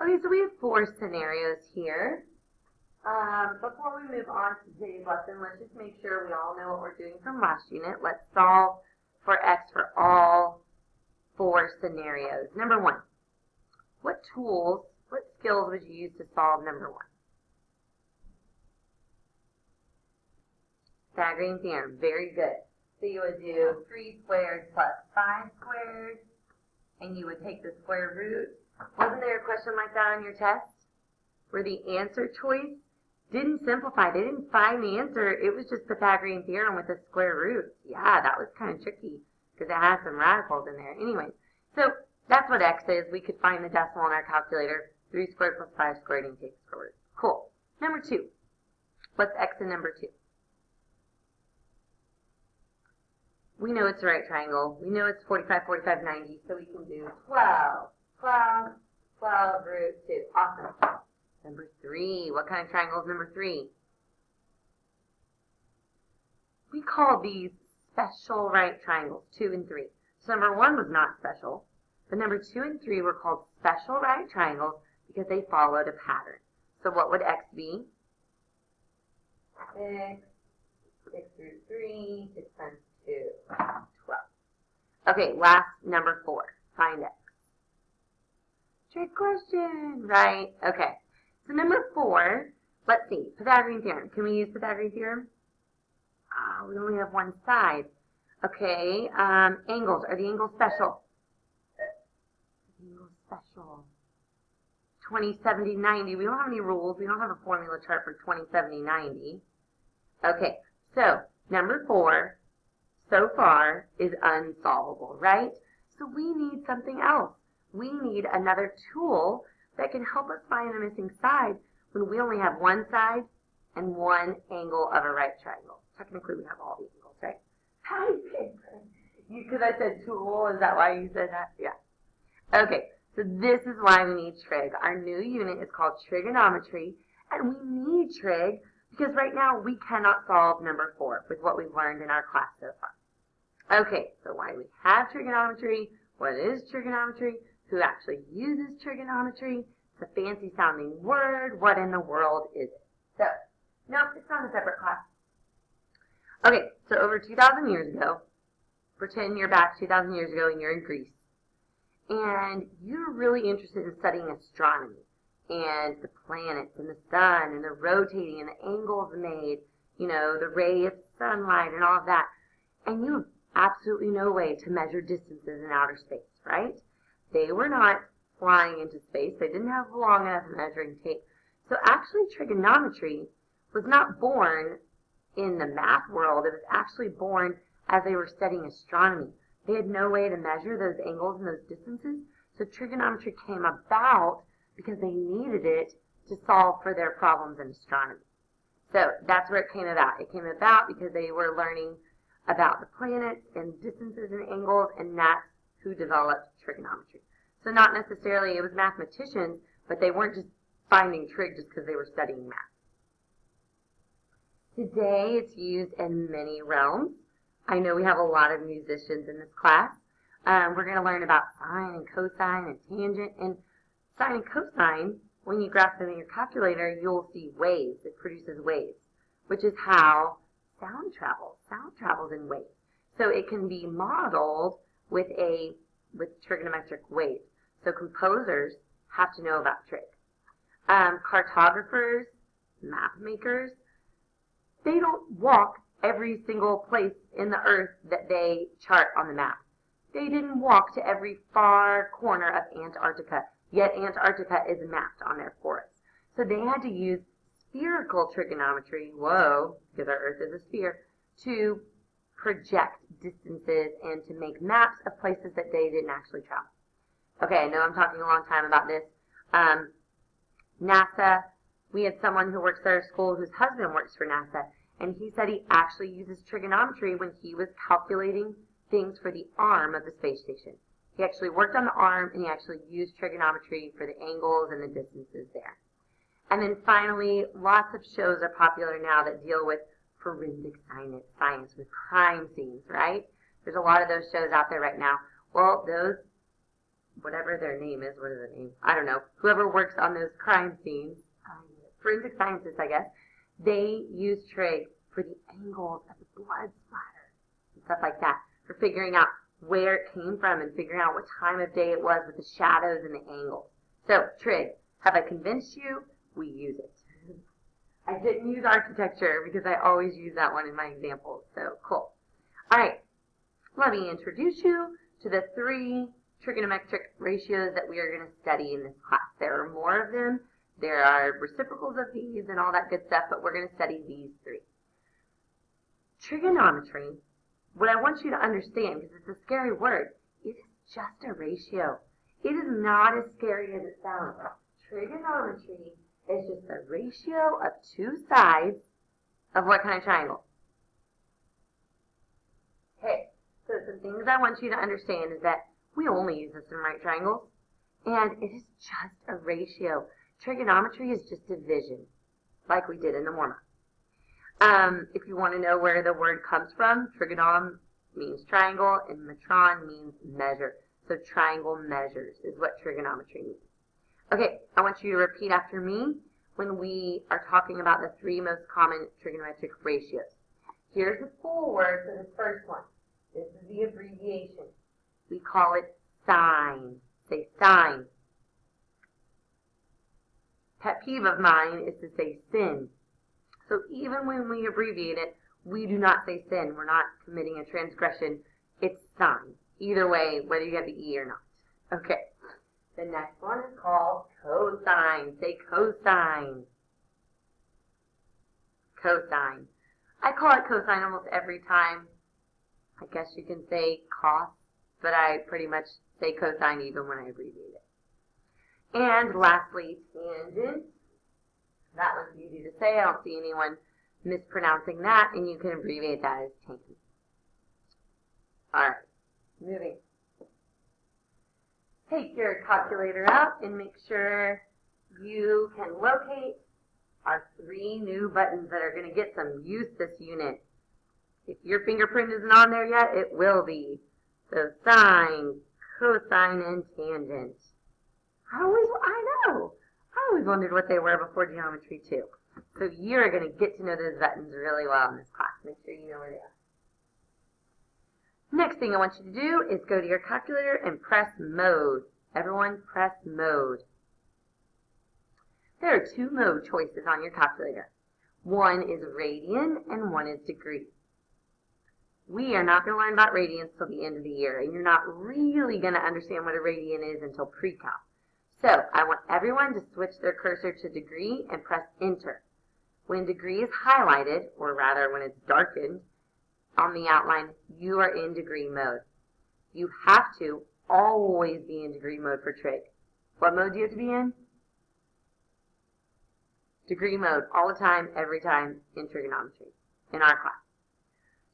Okay, so we have 4 scenarios here. Before we move on to today's lesson, let's just make sure we all know what we're doing from last unit. Let's solve for x for all 4 scenarios. Number 1, what skills would you use to solve number 1? Pythagorean theorem, very good. So you would do 3 squared plus 5 squared, and you would take the square root. Wasn't there a question like that on your test? Where the answer choice didn't simplify. They didn't find the answer. It was just Pythagorean theorem with the square root. Yeah, that was kind of tricky because it has some radicals in there. Anyway, so that's what x is. We could find the decimal in our calculator. 3 squared plus 5 squared and take the square root. Cool. Number 2. What's x in number 2? We know it's a right triangle. We know it's 45, 45, 90, so we can do 12, 12, 12 root 2. Awesome. Number 3. What kind of triangle is number 3? We call these special right triangles, 2 and 3. So number 1 was not special, but number 2 and 3 were called special right triangles because they followed a pattern. So what would x be? 6 root 3, 6 times 2, 12. Okay, last number 4. Find x. Trick question, right? Okay. So number 4, let's see, Pythagorean theorem. Can we use Pythagorean theorem? We only have one side. Okay, angles. Are the angles special? Angles special. 20, 70, 90. We don't have any rules. We don't have a formula chart for 20, 70, 90. Okay, so number 4 so far is unsolvable, right? So we need something else. We need another tool that can help us find the missing side when we only have one side and one angle of a right triangle. Technically, we have all the angles, right? How do you pick? Because I said tool, is that why you said that? Yeah. Okay, so this is why we need trig. Our new unit is called trigonometry, and we need trig because right now we cannot solve number 4 with what we've learned in our class so far. Okay, so why do we have trigonometry? What is trigonometry? Who actually uses trigonometry? It's a fancy sounding word. What in the world is it? So, nope, it's not a separate class. Okay, so over 2,000 years ago, pretend you're back 2,000 years ago and you're in Greece, and you're really interested in studying astronomy and the planets and the sun and the rotating and the angles made, you know, the ray of sunlight and all of that, and you have absolutely no way to measure distances in outer space, right? They were not flying into space. They didn't have long enough measuring tape. So actually trigonometry was not born in the math world. It was actually born as they were studying astronomy. They had no way to measure those angles and those distances. So trigonometry came about because they needed it to solve for their problems in astronomy. So that's where it came about. It came about because they were learning about the planets and distances and angles, and that's who developed trigonometry. So not necessarily it was mathematicians, but they weren't just finding trig just because they were studying math. Today it's used in many realms. I know we have a lot of musicians in this class. We're going to learn about sine and cosine and tangent. And sine and cosine, when you graph them in your calculator, you'll see waves. It produces waves, which is how sound travels. Sound travels in waves. So it can be modeled with trigonometric waves. So composers have to know about trig. Cartographers, map makers, they don't walk every single place in the earth that they chart on the map. They didn't walk to every far corner of Antarctica, yet Antarctica is mapped on there for us. So they had to use spherical trigonometry, whoa, because our earth is a sphere, to project distances and to make maps of places that they didn't actually travel. Okay, I know I'm talking a long time about this. NASA, we had someone who works at our school whose husband works for NASA, and he said he actually uses trigonometry when he was calculating things for the arm of the space station. He actually worked on the arm, and he actually used trigonometry for the angles and the distances there. And then finally, lots of shows are popular now that deal with forensic science with crime scenes, right? There's a lot of those shows out there right now. Well, those whatever their name is, what is their name? I don't know. Whoever works on those crime scenes, forensic scientists, I guess, they use trig for the angles of the blood splatter and stuff like that, for figuring out where it came from and figuring out what time of day it was with the shadows and the angles. So, trig, have I convinced you? We use it. I didn't use architecture because I always use that one in my examples, so cool. All right, let me introduce you to the 3 trigonometric ratios that we are going to study in this class. There are more of them. There are reciprocals of these and all that good stuff, but we're going to study these 3. Trigonometry, what I want you to understand, because it's a scary word, it is just a ratio. It is not as scary as it sounds. Trigonometry is just a ratio of 2 sides of what kind of triangle? Okay, so some things I want you to understand is that we only use this in right triangles, and it is just a ratio. Trigonometry is just division, like we did in the Mormon. If you want to know where the word comes from, trigonom means triangle, and metron means measure. So triangle measures is what trigonometry means. Okay, I want you to repeat after me when we are talking about the 3 most common trigonometric ratios. Here's the full word for the first one. This is the abbreviation. We call it sine. Say sine. Pet peeve of mine is to say sin. So even when we abbreviate it, we do not say sin. We're not committing a transgression. It's sine. Either way, whether you have the E or not. Okay. The next one is called cosine. Say cosine. Cosine. I call it cosine almost every time. I guess you can say cos, but I pretty much say cosine even when I abbreviate it. And lastly, tangent. That one's easy to say. I don't see anyone mispronouncing that, and you can abbreviate that as tangent. All right, moving. Take your calculator out and make sure you can locate our 3 new buttons that are going to get some use this unit. If your fingerprint isn't on there yet, it will be. So sine, cosine, and tangent. I always wondered what they were before geometry too. So you're going to get to know those buttons really well in this class. Make sure you know where they are. Next thing I want you to do is go to your calculator and press mode. Everyone press mode. There are 2 mode choices on your calculator. One is radian and one is degree. We are not going to learn about radians till the end of the year, and you're not really going to understand what a radian is until pre-calc. So I want everyone to switch their cursor to degree and press enter. When degree is highlighted, or rather when it's darkened on the outline, you are in degree mode. You have to always be in degree mode for trig. What mode do you have to be in? Degree mode, all the time, every time in trigonometry, in our class.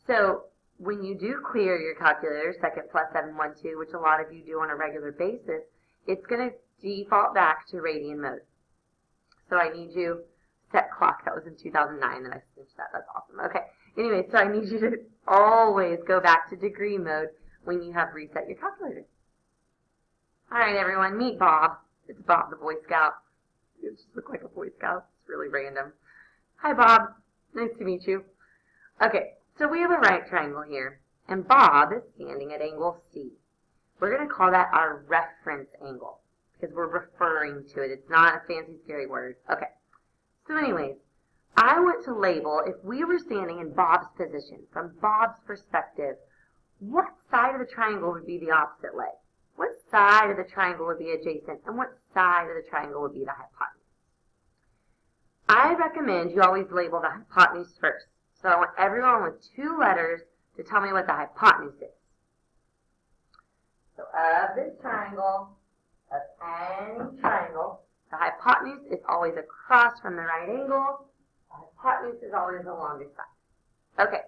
So when you do clear your calculator, 2nd plus 712, which a lot of you do on a regular basis, it's going to default back to radian mode. So I need you, set clock, that was in 2009 that I switched that, that's awesome. Okay, anyway, so I need you to always go back to degree mode when you have reset your calculator. All right, everyone, meet Bob. It's Bob the Boy Scout. You just look like a Boy Scout. It's really random. Hi, Bob. Nice to meet you. Okay, so we have a right triangle here, and Bob is standing at angle C. We're going to call that our reference angle because we're referring to it. It's not a fancy, scary word. Okay, so anyways, I want to label, if we were standing in Bob's position, from Bob's perspective, what side of the triangle would be the opposite leg? What side of the triangle would be adjacent, and what side of the triangle would be the hypotenuse? I recommend you always label the hypotenuse first. So I want everyone with 2 letters to tell me what the hypotenuse is. So of this triangle, of any triangle, the hypotenuse is always across from the right angle. The hypotenuse is always the longest side. Okay,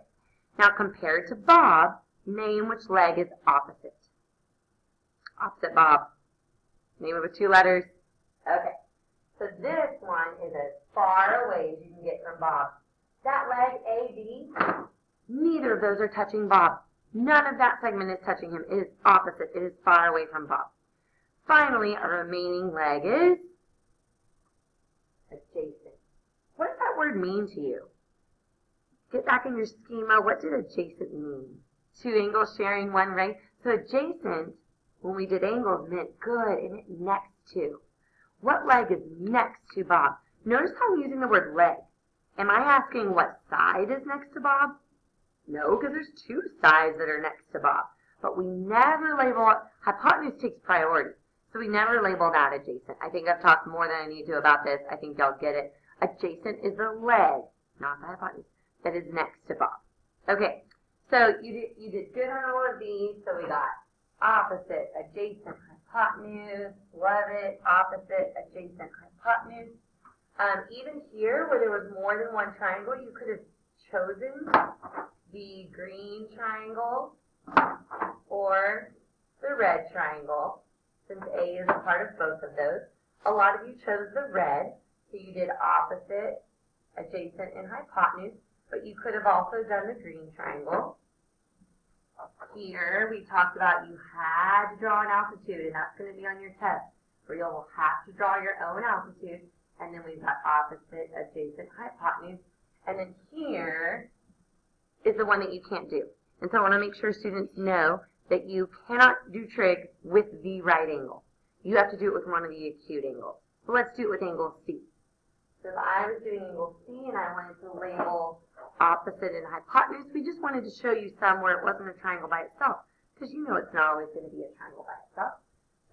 now compared to Bob, name which leg is opposite. Opposite Bob. Name it with 2 letters. Okay, so this one is as far away as you can get from Bob. That leg, AB, neither of those are touching Bob. None of that segment is touching him. It is opposite. It is far away from Bob. Finally, our remaining leg is adjacent. What does that word mean to you? Get back in your schema. What did adjacent mean? Two angles sharing one right? So adjacent, when we did angles, meant good and it next to. What leg is next to Bob? Notice how I'm using the word leg. Am I asking what side is next to Bob? No, because there's two sides that are next to Bob. But we never label, hypotenuse takes priority. So we never label that adjacent. I think I've talked more than I need to about this. I think y'all get it. Adjacent is the leg, not the hypotenuse, that is next to Bob. Okay, so you did good on all of these. So we got opposite, adjacent, hypotenuse. Love it. Opposite, adjacent, hypotenuse. Even here, where there was more than one triangle, you could have chosen the green triangle or the red triangle, since A is a part of both of those. A lot of you chose the red, so you did opposite, adjacent, and hypotenuse, but you could have also done the green triangle. Here, we talked about you had to draw an altitude, and that's going to be on your test, where you'll have to draw your own altitude. And then we've got opposite, adjacent, hypotenuse. And then here is the one that you can't do. And so I want to make sure students know that you cannot do trig with the right angle. You have to do it with one of the acute angles. So let's do it with angle C. So if I was doing angle C and I wanted to label opposite and hypotenuse, we just wanted to show you some where it wasn't a triangle by itself. Because you know it's not always going to be a triangle by itself.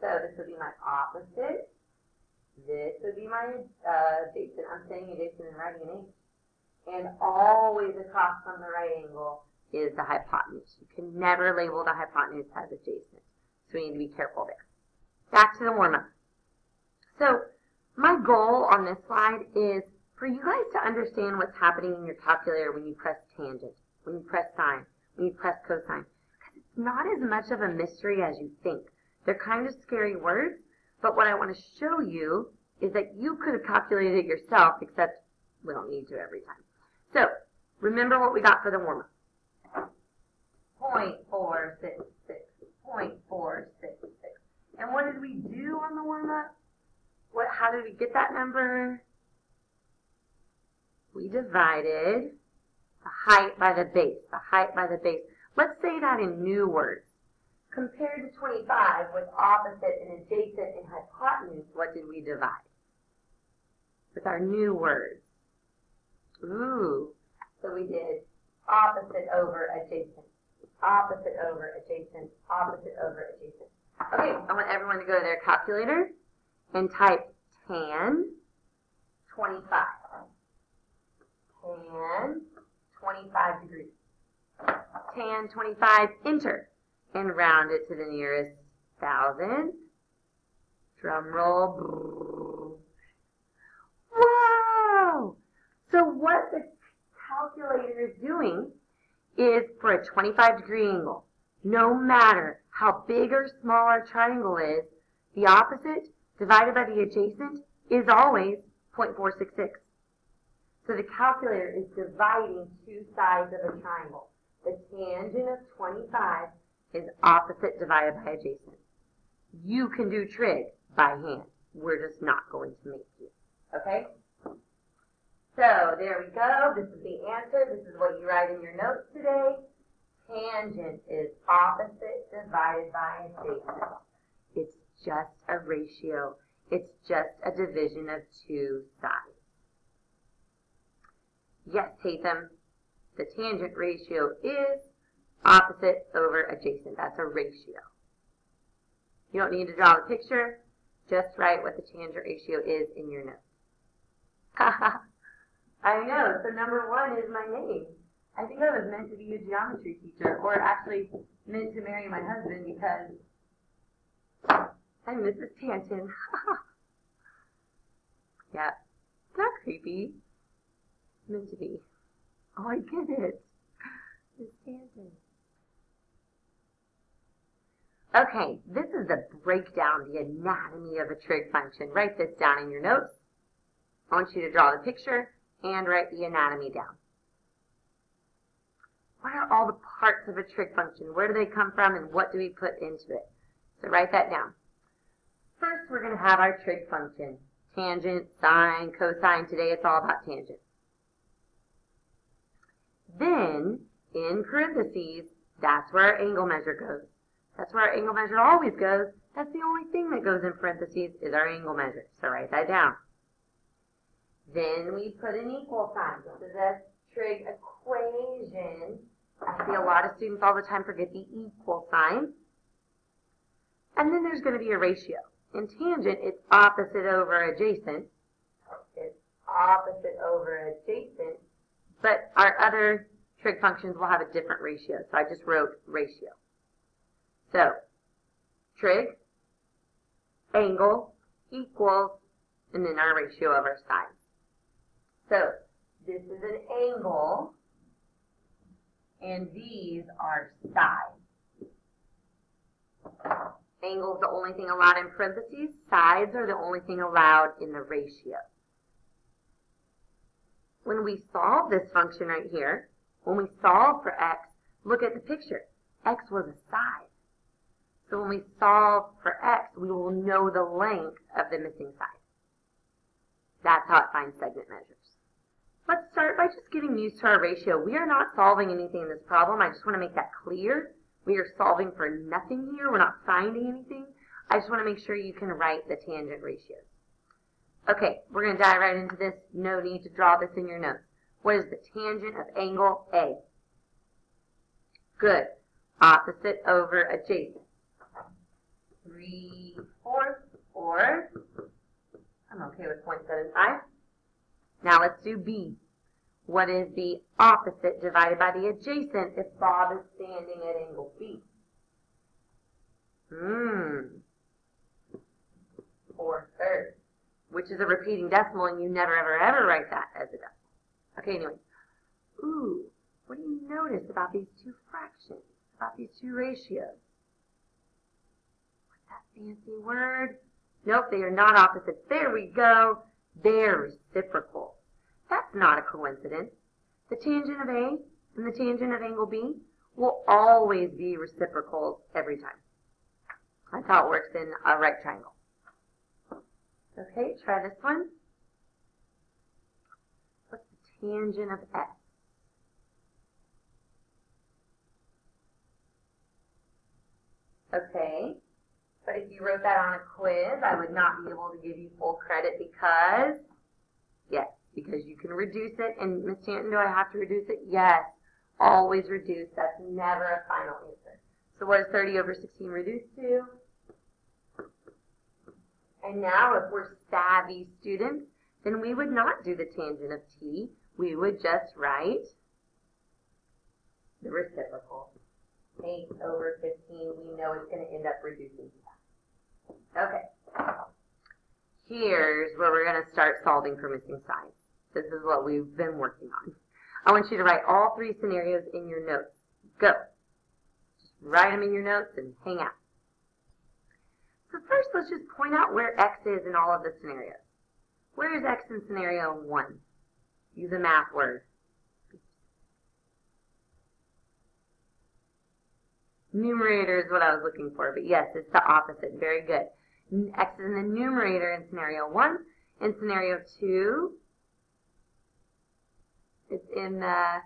So this would be my opposite. This would be my adjacent. I'm saying adjacent and writing an H. And always across from the right angle is the hypotenuse. You can never label the hypotenuse as adjacent. So we need to be careful there. Back to the warm-up. So my goal on this slide is for you guys to understand what's happening in your calculator when you press tangent, when you press sine, when you press cosine. Because it's not as much of a mystery as you think. They're kind of scary words. But what I want to show you is that you could have calculated it yourself, except we don't need to every time. So, remember what we got for the warm-up. 0.466, 0.466. And what did we do on the warm-up? How did we get that number? We divided the height by the base, the height by the base. Let's say that in new words. Compared to 25 with opposite and adjacent and hypotenuse, what did we divide? With our new words. Ooh. So we did opposite over adjacent, opposite over adjacent, opposite over adjacent. Okay, I want everyone to go to their calculator and type tan 25. Tan 25 degrees. Tan 25, enter. And round it to the nearest thousandth. Drum roll. Whoa! So what the calculator is doing is for a 25-degree angle, no matter how big or small our triangle is, the opposite divided by the adjacent is always 0.466. So the calculator is dividing two sides of a triangle. The tangent of 25 is opposite divided by adjacent. You can do trig by hand. We're just not going to make you. Okay? So there we go. This is the answer. This is what you write in your notes today. Tangent is opposite divided by adjacent. It's just a ratio. It's just a division of two sides. Yes, Tatham, the tangent ratio is opposite over adjacent. That's a ratio. You don't need to draw the picture. Just write what the tangent ratio is in your notes. I know. So number 1 is my name. I think I was meant to be a geometry teacher, or actually meant to marry my husband because I'm Mrs. Tanton. Yeah. It's not creepy. It's meant to be. Oh, I get it. Miss Tanton. Okay, this is the breakdown, the anatomy of a trig function. Write this down in your notes. I want you to draw the picture and write the anatomy down. What are all the parts of a trig function? Where do they come from and what do we put into it? So write that down. First, we're going to have our trig function. Tangent, sine, cosine. Today it's all about tangents. Then, in parentheses, that's where our angle measure goes. That's where our angle measure always goes. That's the only thing that goes in parentheses is our angle measure. So write that down. Then we put an equal sign. This is a trig equation. I see a lot of students all the time forget the equal sign. And then there's going to be a ratio. In tangent, it's opposite over adjacent. It's opposite over adjacent. But our other trig functions will have a different ratio. So I just wrote ratio. So, trig, angle, equals, and then our ratio of our sides. So, this is an angle, and these are sides. Angle is the only thing allowed in parentheses. Sides are the only thing allowed in the ratio. When we solve this function right here, when we solve for x, look at the picture. X was a side. So when we solve for x, we will know the length of the missing side. That's how it finds segment measures. Let's start by just getting used to our ratio. We are not solving anything in this problem. I just want to make that clear. We are solving for nothing here. We're not finding anything. I just want to make sure you can write the tangent ratios. Okay, we're going to dive right into this. No need to draw this in your notes. What is the tangent of angle A? Good. Opposite over adjacent. 3/4, or I'm okay with 0.75. Now let's do B. What is the opposite divided by the adjacent if Bob is standing at angle B? 4/3, which is a repeating decimal, and you never, ever write that as a decimal. Okay, anyway. Ooh, what do you notice about these two fractions, about these two ratios? What's that fancy word? Nope, they are not opposites. There we go. They're reciprocals. That's not a coincidence. The tangent of A and the tangent of angle B will always be reciprocals every time. That's how it works in a right triangle. Okay, try this one. What's the tangent of S? Okay, but if you wrote that on a quiz, I would not be able to give you full credit because, yes, because you can reduce it. And Miss Stanton, do I have to reduce it? Yes, always reduce. That's never a final answer. So what is 30 over 16 reduced to? And now if we're savvy students, then we would not do the tangent of t. We would just write the reciprocal. 8 over 15, we know it's going to end up reducing to that. Okay. Here's where we're going to start solving for missing sides. This is what we've been working on. I want you to write all three scenarios in your notes. Go. Just write them in your notes and hang out. So first, let's just point out where x is in all of the scenarios. Where is x in scenario 1? Use a math word. Numerator is what I was looking for, but yes, it's the opposite. Very good. X is in the numerator in scenario 1. In scenario 2, it's in the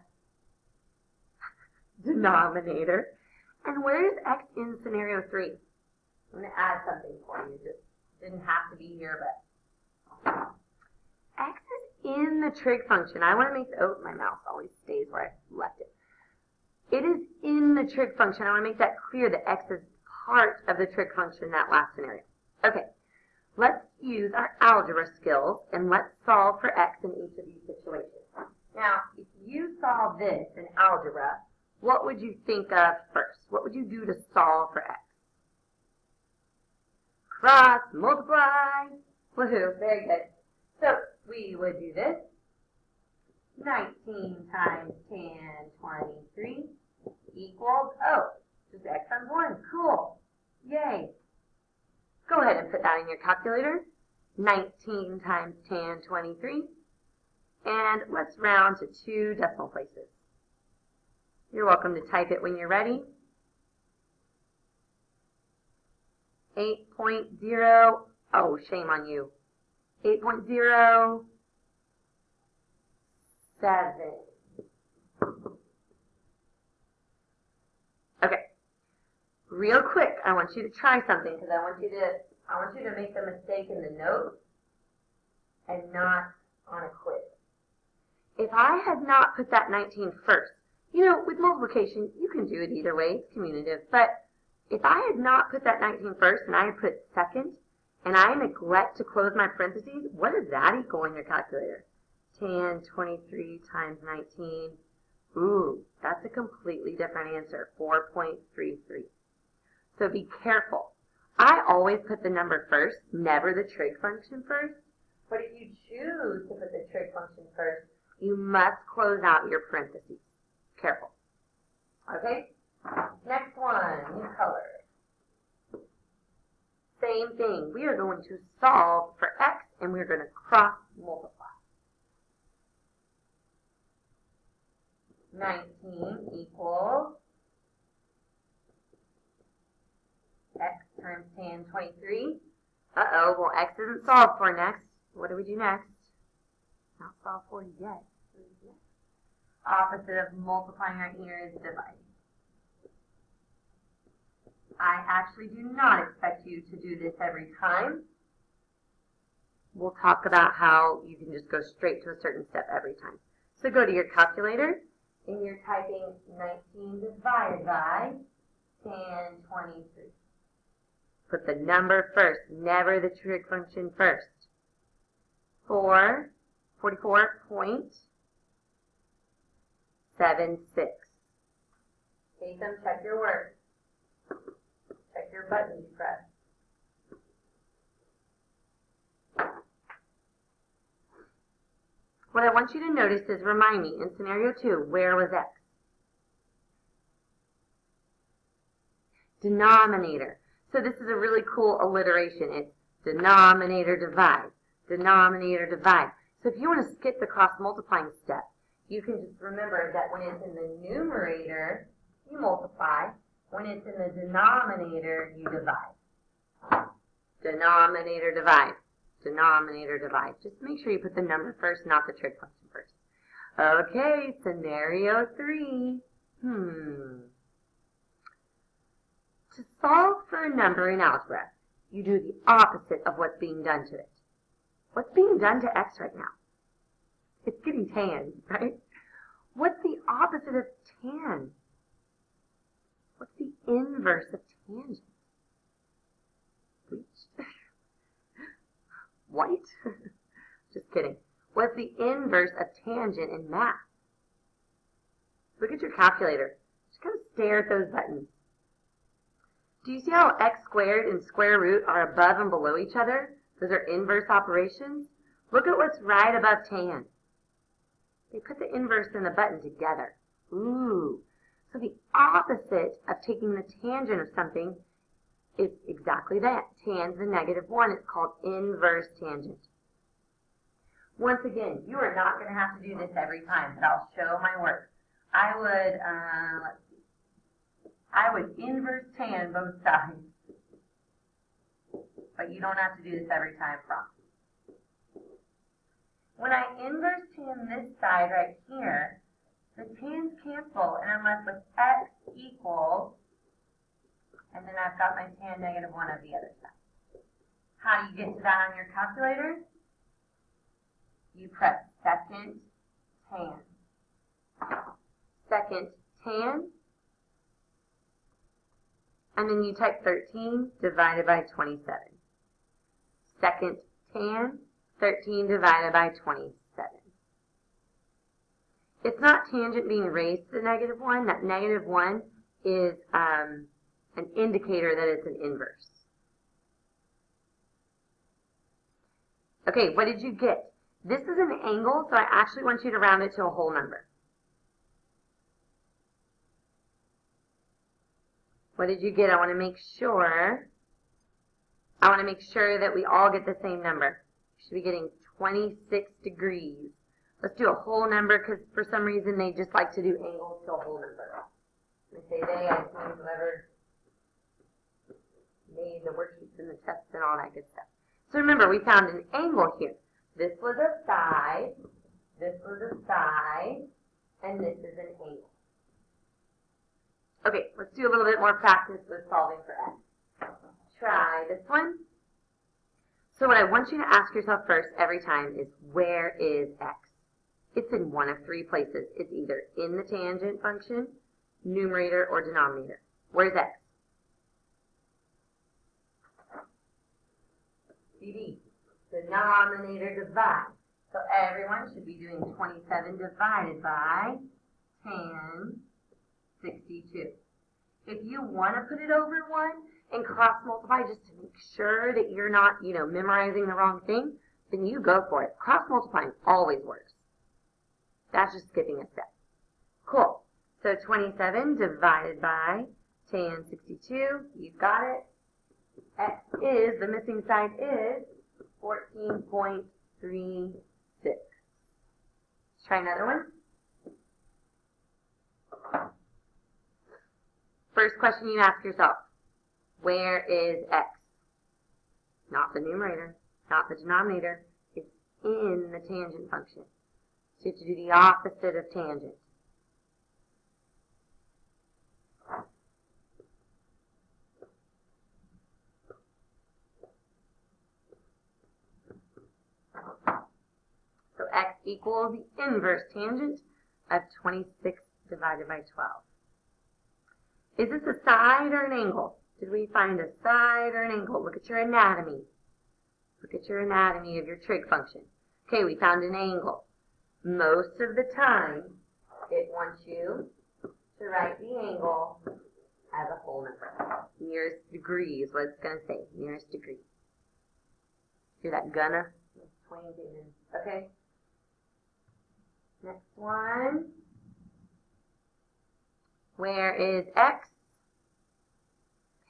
denominator. And where is x in scenario 3? I'm going to add something for you. Just didn't have to be here, but x is in the trig function. I want to make the, my mouse always stays where I left it. It is in the trig function. I want to make that clear that x is part of the trig function in that last scenario. Okay, let's use our algebra skills and let's solve for x in each of these situations. Now, if you saw this in algebra, what would you think of first? What would you do to solve for x? Cross, multiply, woohoo, very good. So, we would do this. 19 times 10, 23 equals, oh, just x times 1, cool, yay. Go ahead and put that in your calculator. 19 times 10, 23. And let's round to 2 decimal places. You're welcome to type it when you're ready. 8.0, oh, shame on you. 8.07. Okay. Real quick, I want you to try something because I want you to make the mistake in the notes and not on a quiz. If I had not put that 19 first, you know, with multiplication, you can do it either way, it's commutative, but if I had not put that 19 first and I had put second, and I neglect to close my parentheses, what does that equal in your calculator? 10, 23 times 19. Ooh, that's a completely different answer, 4.33. So be careful. I always put the number first, never the trig function first. But if you choose to put the trig function first, you must close out your parentheses. Careful. Okay? Next one, new color. Same thing. We are going to solve for x, and we're going to cross multiply. 19 equals x times tan 23. Uh-oh, well, x isn't solved for next. What do we do next? Not solved for yet. Opposite of multiplying right here is dividing. I actually do not expect you to do this every time. We'll talk about how you can just go straight to a certain step every time. So go to your calculator, and you're typing 19 divided by tan 23. Put the number first, never the trig function first. 44.76. Tatum, check your work. Check your button you press. What I want you to notice is, remind me, in scenario 2, where was x? Denominator. So this is a really cool alliteration. It's denominator divide, denominator divide. So if you want to skip the cross multiplying step, you can just remember that when it's in the numerator, you multiply. When it's in the denominator, you divide. Denominator divide. Denominator divide. Just make sure you put the number first, not the trig function first. Okay, scenario 3. To solve for a number in algebra, you do the opposite of what's being done to it. What's being done to x right now? It's getting tan, right? What's the opposite of tan? What's the inverse of tangent? Bleach? White? Just kidding. What's the inverse of tangent in math? Look at your calculator. Just kind of stare at those buttons. Do you see how x squared and square root are above and below each other? Those are inverse operations. Look at what's right above tan. They put the inverse and the button together. Ooh. So the opposite of taking the tangent of something is exactly that. Tan's the -1. It's called inverse tangent. Once again, you are not going to have to do this every time, but I'll show my work. I would, let's see. I would inverse tan both sides. But you don't have to do this every time, promise. When I inverse tan this side right here, the tans cancel, and I'm left with x equals, and then I've got my tan -1 of the other side. How do you get to that on your calculator? You press second tan. Second tan. And then you type 13 divided by 27. Second tan, 13 divided by 27. It's not tangent being raised to the -1. That -1 is an indicator that it's an inverse. Okay, what did you get? This is an angle, so I actually want you to round it to a whole number. What did you get? I want to make sure that we all get the same number. You should be getting 26 degrees. Let's do a whole number because for some reason they just like to do angles to a whole number. When I say they, I mean whoever made the worksheets and the tests and all that good stuff. So remember, we found an angle here. This was a side, this was a side, and this is an angle. Okay, let's do a little bit more practice with solving for x. Try this one. So what I want you to ask yourself first every time is, where is x? It's in one of three places. It's either in the tangent function, numerator, or denominator. Where's x? CD, denominator divide. So everyone should be doing 27 divided by tan 62. If you want to put it over 1 and cross multiply just to make sure that you're not, memorizing the wrong thing, then you go for it. Cross multiplying always works. That's just skipping a step. Cool. So 27 divided by tan 62, you've got it. X is, the missing side is 14.36. Let's try another one. First question you ask yourself, where is x? Not the numerator, not the denominator. It's in the tangent function. So you have to do the opposite of tangent. So x equals the inverse tangent of 26 divided by 12. Is this a side or an angle? Did we find a side or an angle? Look at your anatomy. Look at your anatomy of your trig function. Okay, we found an angle. Most of the time, it wants you to write the angle as a whole number. Nearest degree is what it's going to say. Nearest degree. Hear that gonna? Okay. Next one. Where is x?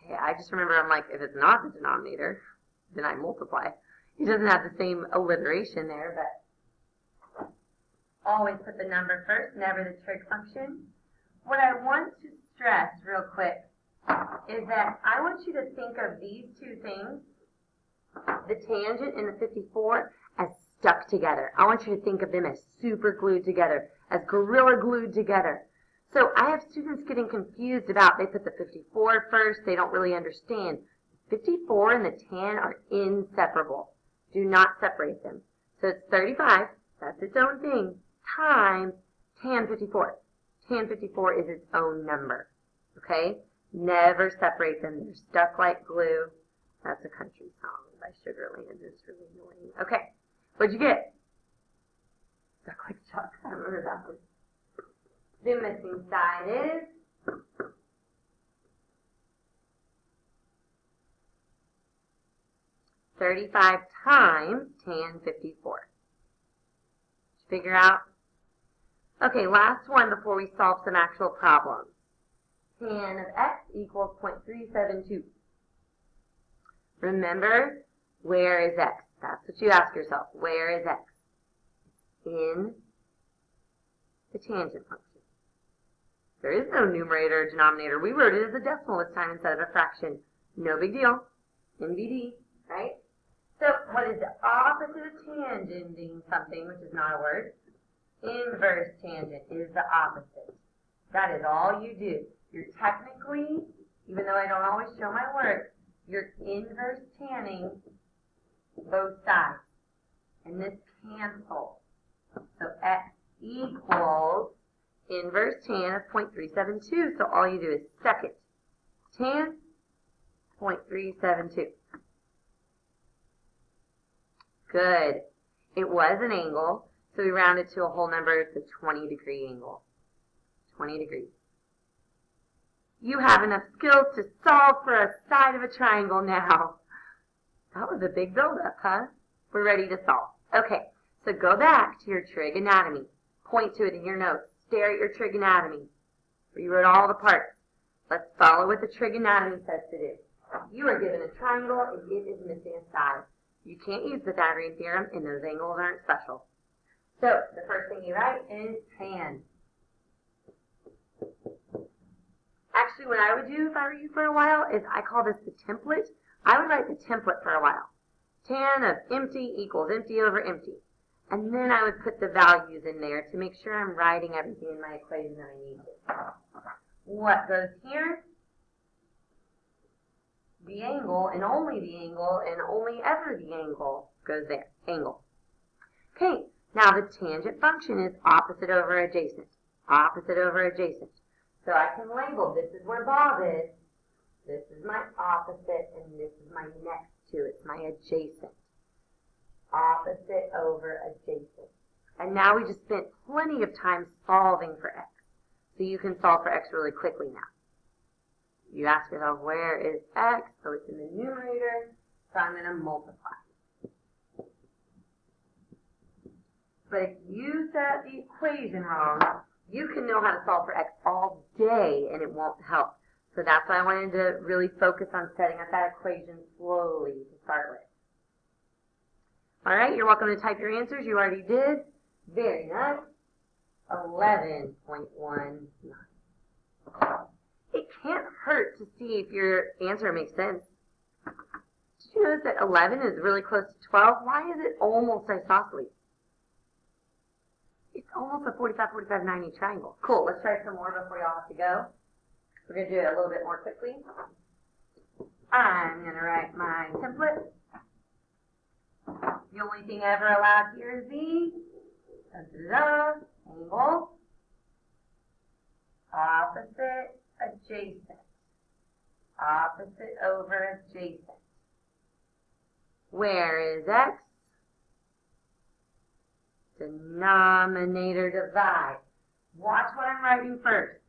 Okay, I just remember I'm like, if it's not the denominator, then I multiply. It doesn't have the same alliteration there, but always put the number first, never the trig function. What I want to stress real quick is that I want you to think of these two things, the tangent and the 54, as stuck together. I want you to think of them as super glued together, as gorilla glued together. So I have students getting confused about, they put the 54 first, they don't really understand. 54 and the tan are inseparable. Do not separate them. So it's 35, that's its own thing, times tan 54. Tan 54 is its own number, okay? Never separate them. They're stuck like glue. That's a country song by Sugarland. It's really annoying. Okay, what'd you get? Stuck like chalk. I remember that one. The missing side is 35 times tan 54. Figure out? Okay, last one before we solve some actual problems. Tan of x equals 0.372. Remember, where is x? That's what you ask yourself. Where is x? In the tangent function. There is no numerator or denominator. We wrote it as a decimal this time instead of a fraction. No big deal. NBD, right? So what is the opposite of tangenting something, which is not a word? Inverse tangent is the opposite. That is all you do. You're technically, even though I don't always show my work, you're inverse tanning both sides. And this cancels. So x equals inverse tan of 0.372. So all you do is second tan 0.372. Good. It was an angle, so we rounded to a whole number. It's a 20-degree angle. 20 degrees. You have enough skills to solve for a side of a triangle now. That was a big build-up, huh? We're ready to solve. Okay, so go back to your trig anatomy. Point to it in your notes. Stare at your trig anatomy, where you wrote all the parts. Let's follow what the trig anatomy says to do. You are given a triangle, and it is missing a side. You can't use the Pythagorean theorem, and those angles aren't special. So, the first thing you write is tan. Actually, what I would do if I were you for a while is I call this the template. I would write the template for a while. Tan of empty equals empty over empty. And then I would put the values in there to make sure I'm writing everything in my equation that I need to. What goes here? The angle, and only the angle, and only ever the angle goes there. Angle. Okay, now the tangent function is opposite over adjacent. Opposite over adjacent. So I can label, this is where Bob is. This is my opposite, and this is my next to. It's my adjacent. Opposite over adjacent. And now we just spent plenty of time solving for x. So you can solve for x really quickly now. You ask yourself, where is x? So it's in the numerator, so I'm going to multiply. But if you set up the equation wrong, you can know how to solve for x all day and it won't help. So that's why I wanted to really focus on setting up that equation slowly to start with. All right, you're welcome to type your answers. You already did. Very nice. 11.19. It can't hurt to see if your answer makes sense. Did you notice that 11 is really close to 12? Why is it almost isosceles? It's almost a 45, 45, 90 triangle. Cool. Let's try some more before y'all have to go. We're going to do it a little bit more quickly. I'm going to write my template. The only thing ever allowed here is the angle, opposite, adjacent, opposite over adjacent. Where is x? Denominator divide. Watch what I'm writing first.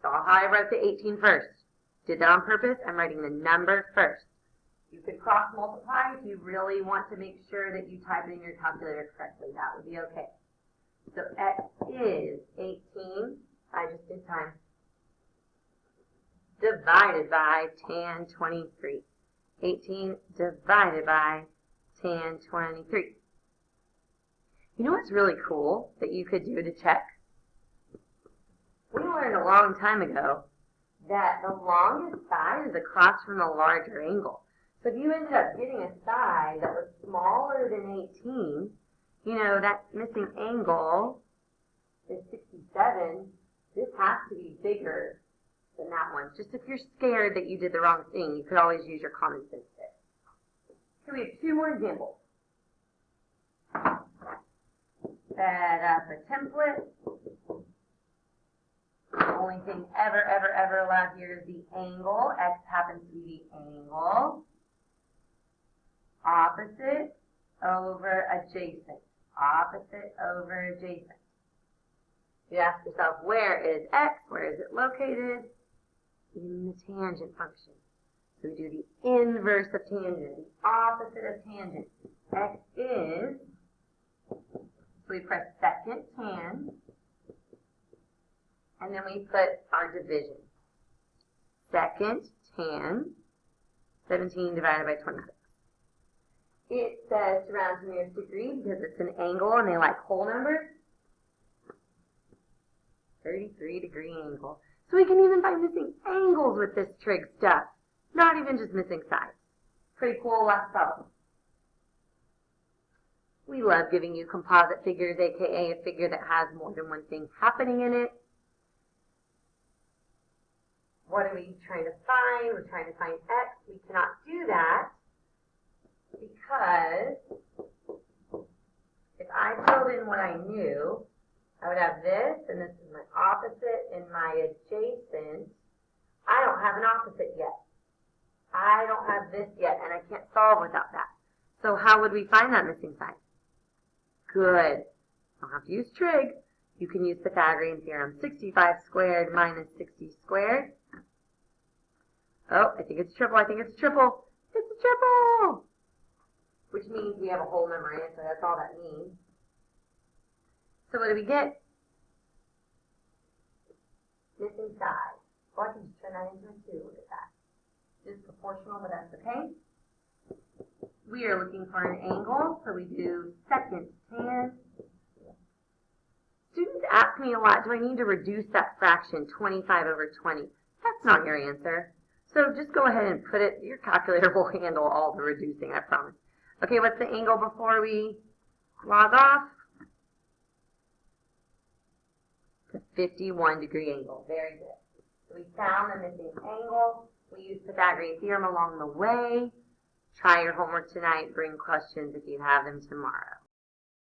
Saw how I wrote the 18 first. Did that on purpose. I'm writing the number first. You could cross multiply if you really want to make sure that you type it in your calculator correctly. That would be okay. So x is 18. I just did time. Divided by tan 23. 18 divided by tan 23. You know what's really cool that you could do to check? We learned a long time ago that the longest side is across from the larger angle. So if you ended up getting a side that was smaller than 18, you know, that missing angle is 67. This has to be bigger than that one. Just if you're scared that you did the wrong thing, you could always use your common sense there. So we have two more examples. Set up a template. The only thing ever allowed here is the angle. X happens to be the angle. Opposite over adjacent. Opposite over adjacent. You ask yourself, where is x? Where is it located? In the tangent function. So we do the inverse of tangent, the opposite of tangent. X is, so we press second tan, and then we put our division. Second tan, 17 divided by 26. It says to round to the nearest degree because it's an angle and they like whole numbers. 33-degree angle. So we can even find missing angles with this trig stuff. Not even just missing sides. Pretty cool. Last problem. We love giving you composite figures, aka a figure that has more than one thing happening in it. What are we trying to find? We're trying to find x. We cannot do that because if I filled in what I knew, I would have this, and this is my opposite and my adjacent. I don't have an opposite yet. I don't have this yet, and I can't solve without that. So how would we find that missing side? Good. Don't have to use trig. You can use Pythagorean theorem. 65 squared minus 60 squared. Oh, I think it's triple. I think it's triple. It's a triple! Which means we have a whole number in it, so that's all that means. So what do we get? Missing side. Well, I can just turn that into a 2. Look at that. It's proportional, but that's okay. We are looking for an angle, so we do second tan. Students ask me a lot, do I need to reduce that fraction, 25 over 20? That's not your answer. So just go ahead and put it, your calculator will handle all the reducing, I promise. Okay, what's the angle before we log off? It's a 51-degree angle. Very good. So we found the missing angle. We used Pythagorean theorem along the way. Try your homework tonight. Bring questions if you have them tomorrow.